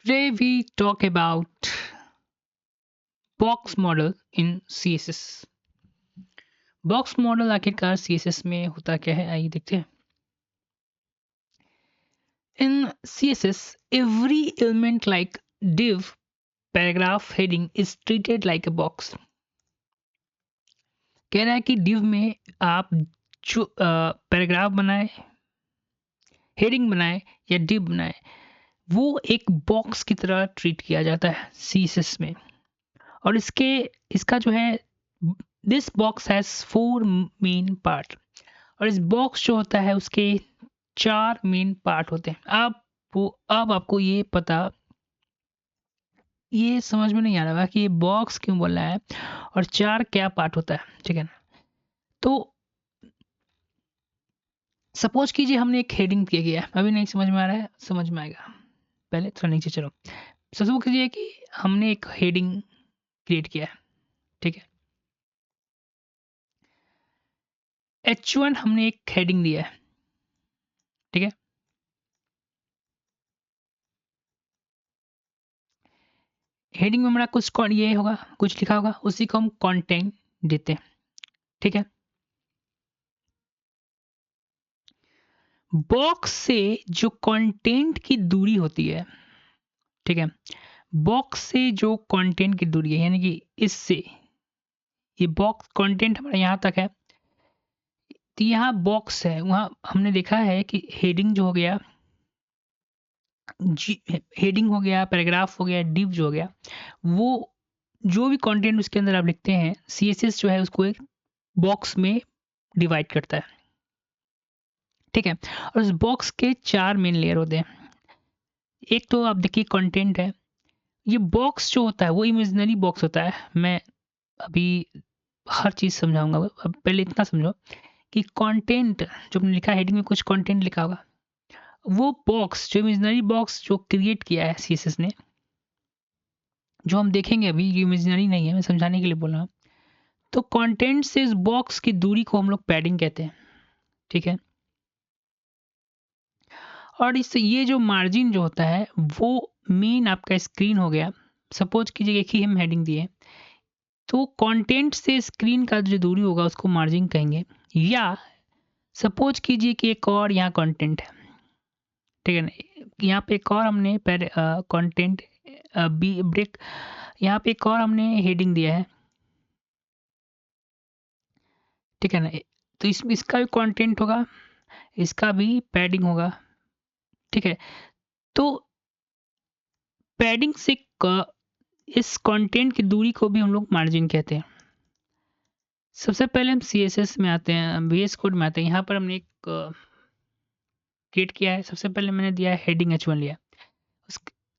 Today we talk about box model in CSS. Box model आखिरकार CSS में होता क्या है, आइए देखते हैं. In CSS, every element like div, paragraph, heading is treated like a box. कह रहा है कि div में आप जो पैराग्राफ बनाए, हेडिंग बनाए या div बनाए, वो एक बॉक्स की तरह ट्रीट किया जाता है CSS में. और इसका जो है, this box has 4 main part. और इस बॉक्स जो होता है उसके 4 मेन पार्ट होते हैं. अब आपको ये समझ में नहीं आ रहा कि ये बॉक्स क्यों बोल रहा है और 4 क्या पार्ट होता है. ठीक है ना. तो सपोज कीजिए हमने एक हेडिंग किया गया है. अभी नहीं समझ में आ रहा है, समझ में आएगा. पहले थोड़ा नीचे चलो. सपोज कीजिए कि हमने एक हेडिंग क्रिएट किया है. ठीक है. H1 हमने एक हेडिंग दिया है. ठीक है. हेडिंग में हमारा ये होगा, कुछ लिखा होगा, उसी को हम कंटेंट देते हैं. ठीक है. बॉक्स से जो कंटेंट की दूरी होती है, ठीक है, बॉक्स से जो कंटेंट की दूरी है, यानी कि इससे ये बॉक्स कंटेंट हमारा यहाँ तक है, तो यहाँ बॉक्स है. वहाँ हमने देखा है कि हेडिंग जो हो गया, हेडिंग हो गया, पैराग्राफ हो गया, डिव जो हो गया, वो जो भी कंटेंट उसके अंदर आप लिखते हैं, CSS जो है उसको एक बॉक्स में डिवाइड करता है. ठीक है. और उस बॉक्स के 4 मेन लेयर होते हैं. एक तो आप देखिए कंटेंट है. ये बॉक्स जो होता है वो इमेजिनरी बॉक्स होता है. मैं अभी हर चीज़ समझाऊंगा. अब पहले इतना समझो कि कंटेंट जो हमने लिखा है, हेडिंग में कुछ कंटेंट लिखा होगा, वो बॉक्स जो इमेजिनरी बॉक्स जो क्रिएट किया है CSS ने, जो हम देखेंगे अभी, ये इमेजिनरी नहीं है, मैं समझाने के लिए बोल रहा हूँ. तो कंटेंट से इस बॉक्स की दूरी को हम लोग पैडिंग कहते हैं. ठीक है. और इससे ये जो मार्जिन जो होता है वो मेन आपका स्क्रीन हो गया. सपोज कीजिए कि हम हेडिंग दिए, तो कंटेंट से स्क्रीन का जो दूरी होगा उसको मार्जिन कहेंगे. या सपोज कीजिए कि एक और यहाँ कंटेंट है. ठीक है ना. यहाँ पे एक और हमने कंटेंट बी ब्रेक, यहाँ पे एक और हमने हेडिंग दिया है. ठीक है ना. तो इसमें इसका भी कंटेंट होगा, इसका भी पैडिंग होगा. ठीक है. तो पैडिंग से इस कंटेंट की दूरी को भी हम लोग मार्जिन कहते हैं. सबसे पहले हम CSS में आते हैं, VS कोड में आते हैं. यहाँ पर हमने एक क्रिएट किया है. सबसे पहले मैंने दिया है हेडिंग H1 लिया.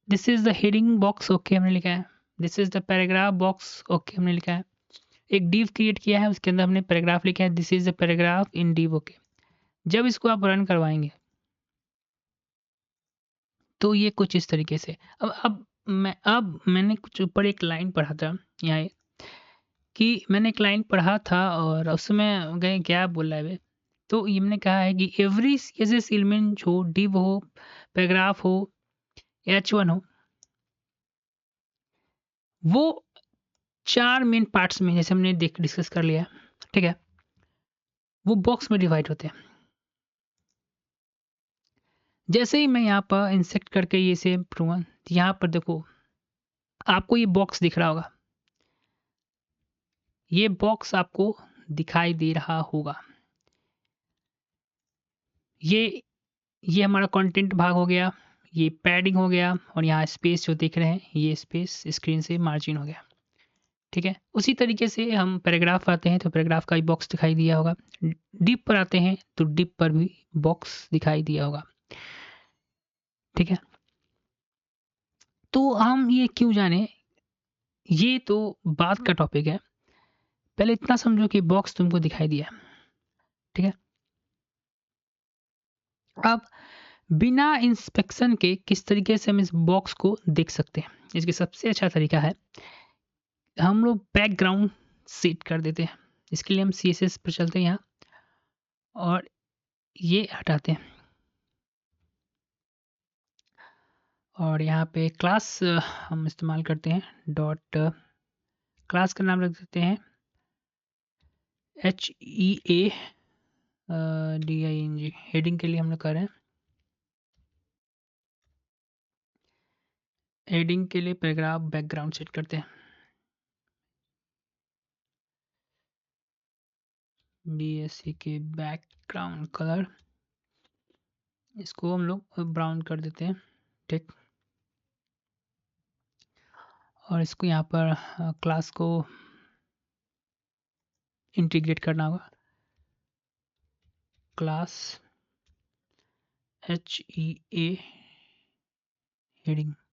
This is the heading box, okay हमने लिखा है. This is the paragraph box, okay हमने लिखा है. एक डिव क्रिएट किया है, उसके अंदर हमने पैराग्राफ लिखा है. This is the paragraph in div, okay. जब इसको आप रन करवाएंगे तो ये कुछ इस तरीके से. मैंने कुछ ऊपर एक लाइन पढ़ा था यहाँ, कि मैंने एक लाइन पढ़ा था और उसमें गए क्या बोल रहा है बे? तो ये मैंने कहा है कि एवरी CSS एलिमेंट हो, डिव हो, पैराग्राफ हो, H1 हो, वो 4 मेन पार्ट्स में, जैसे हमने डिस्कस कर लिया. ठीक है. वो बॉक्स में डिवाइड होते हैं. जैसे ही मैं यहाँ पर इंसेक्ट करके ये से करूँगा, तो यहाँ पर देखो आपको ये बॉक्स दिख रहा होगा. ये बॉक्स आपको दिखाई दे रहा होगा. ये हमारा कंटेंट भाग हो गया, ये पैडिंग हो गया, और यहाँ स्पेस जो देख रहे हैं, ये स्पेस स्क्रीन से मार्जिन हो गया. ठीक है. उसी तरीके से हम पैराग्राफ आते हैं तो पैराग्राफ का भी बॉक्स दिखाई दिया होगा. डिप पर आते हैं तो डिप पर भी बॉक्स दिखाई दिया होगा. ठीक है. तो हम ये क्यों जाने, ये तो बात का टॉपिक है. पहले इतना समझो कि बॉक्स तुमको दिखाई दिया. ठीक है. अब बिना इंस्पेक्शन के किस तरीके से हम इस बॉक्स को देख सकते हैं, इसके सबसे अच्छा तरीका है, हम लोग बैकग्राउंड सेट कर देते हैं. इसके लिए हम CSS पर चलते हैं यहाँ और ये हटाते हैं. और यहाँ पे क्लास हम इस्तेमाल करते हैं डॉट क्लास का नाम रख देते हैं HEADING। हेडिंग के लिए हम लोग कर रहे हैं, हेडिंग के लिए पैराग्राफ बैकग्राउंड सेट करते हैं BSC के बैकग्राउंड कलर, इसको हम लोग ब्राउन कर देते हैं, ठीक। और इसको यहाँ पर क्लास को इंटीग्रेट करना होगा, क्लास HEA हेडिंग।